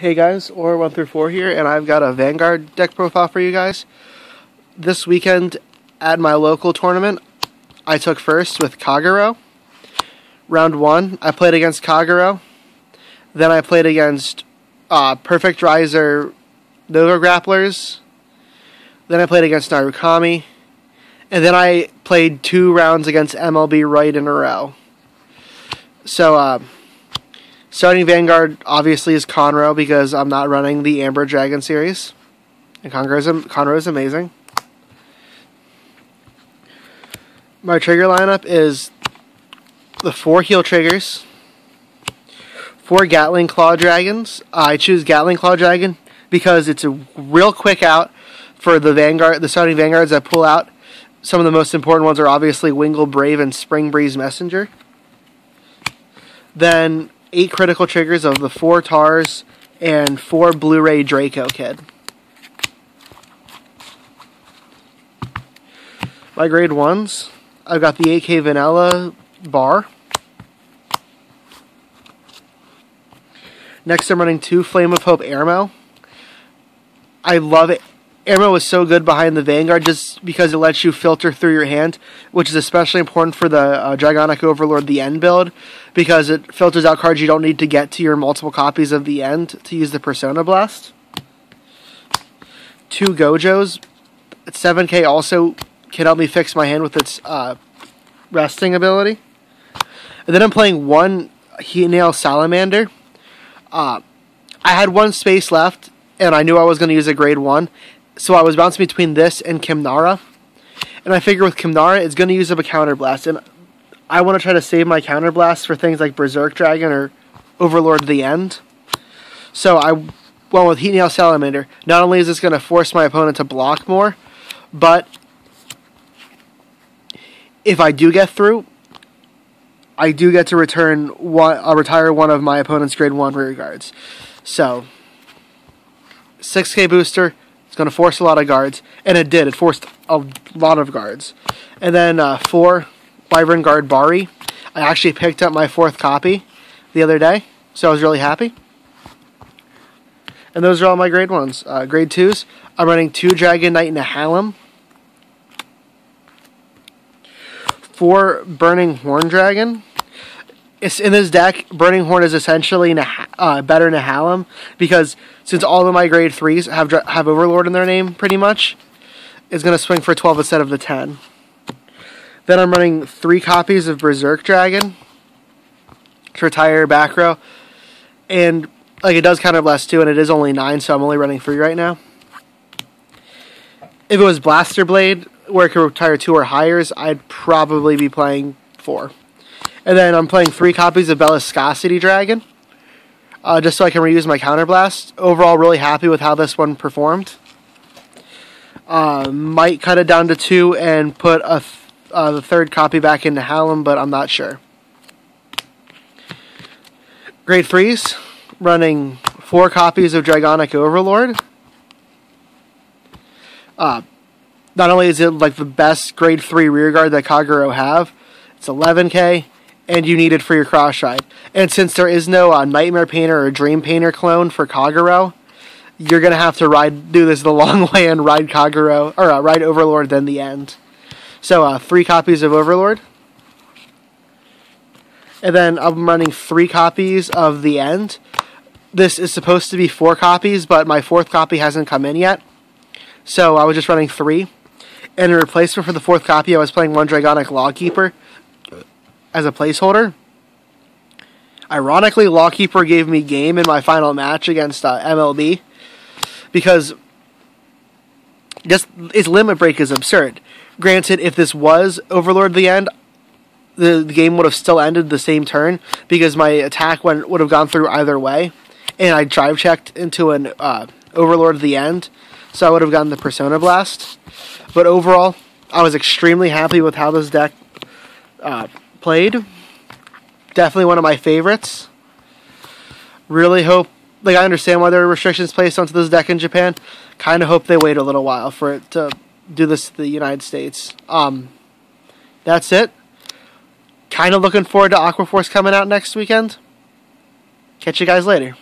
Hey guys, or 1 through 4 here, and I've got a Vanguard deck profile for you guys. This weekend at my local tournament, I took first with Kagero. Round 1, I played against Kagero. Then I played against Perfect Riser Nova Grapplers. Then I played against Narukami. And then I played 2 rounds against MLB right in a row. So, starting Vanguard obviously is Conroe because I'm not running the Amber Dragon series. And Conroe is amazing. My trigger lineup is the 4 heal triggers, 4 Gatling Claw Dragons. I choose Gatling Claw Dragon because it's a real quick out for the starting Vanguards that pull out. Some of the most important ones are obviously Wingle Brave and Spring Breeze Messenger. Then 8 critical triggers of the 4 Tars and 4 Blu-ray Draco Kid. My grade 1s, I've got the AK Vanilla Bar. Next I'm running 2 Flame of Hope Airmo. I love it. Airmo is so good behind the Vanguard just because it lets you filter through your hand, which is especially important for the Dragonic Overlord the End build, because it filters out cards you don't need to get to your multiple copies of the End to use the Persona Blast. 2 Gojos. 7k also can help me fix my hand with its resting ability. And then I'm playing 1 Heat Nail Salamander. I had 1 space left, and I knew I was going to use a grade 1. So I was bouncing between this and Kimnara. And I figure with Kimnara, it's going to use up a Counterblast. And I want to try to save my Counterblast for things like Berserk Dragon or Overlord the End. So I went with Heat Nail Salamander. Not only is this going to force my opponent to block more, but if I do get through, I do get to retire one of my opponent's grade 1 rear guards. So 6k booster. It's going to force a lot of guards, and it did. It forced a lot of guards. And then 4 Wyvern Guard Bari. I actually picked up my 4th copy the other day, so I was really happy. And those are all my grade 1s. Grade 2s, I'm running 2 Dragon Knight Nahalem, 4 Burning Horn Dragon. In this deck, Burning Horn is essentially better Nahalem because since all of my grade 3s have Overlord in their name, pretty much, it's going to swing for 12 instead of the 10. Then I'm running 3 copies of Berserk Dragon to retire back row. And like it does Counterblast too, and it is only 9, so I'm only running 3 right now. If it was Blaster Blade, where it could retire 2 or higher, I'd probably be playing 4. And then I'm playing 3 copies of Belliscosity Dragon, just so I can reuse my Counterblast. Overall, really happy with how this one performed. Might cut it down to 2 and put the 3rd copy back into Hallam, but I'm not sure. Grade 3s, running 4 copies of Dragonic Overlord. Not only is it like the best grade 3 rearguard that Kagero have, it's 11k. And you need it for your cross ride. And since there is no Nightmare Painter or Dream Painter clone for Kagero, you're going to have to do this the long way and ride Kagero, or ride Overlord then the End. So 3 copies of Overlord. And then I'm running 3 copies of the End. This is supposed to be 4 copies, but my 4th copy hasn't come in yet. So I was just running 3. And in replacement for the 4th copy, I was playing 1 Dragonic Lawkeeper as a placeholder. Ironically, Lawkeeper gave me game in my final match against MLB because just its limit break is absurd. Granted, if this was Overlord the End, the game would have still ended the same turn because my attack would have gone through either way, and I drive checked into an Overlord the End, so I would have gotten the Persona Blast. But overall, I was extremely happy with how this deck played. Definitely one of my favorites. Really hope, I understand why there are restrictions placed onto this deck in Japan. Kind of hope they wait a little while for it to do this to the United States. That's it. Kind of looking forward to Aqua Force coming out next weekend. Catch you guys later.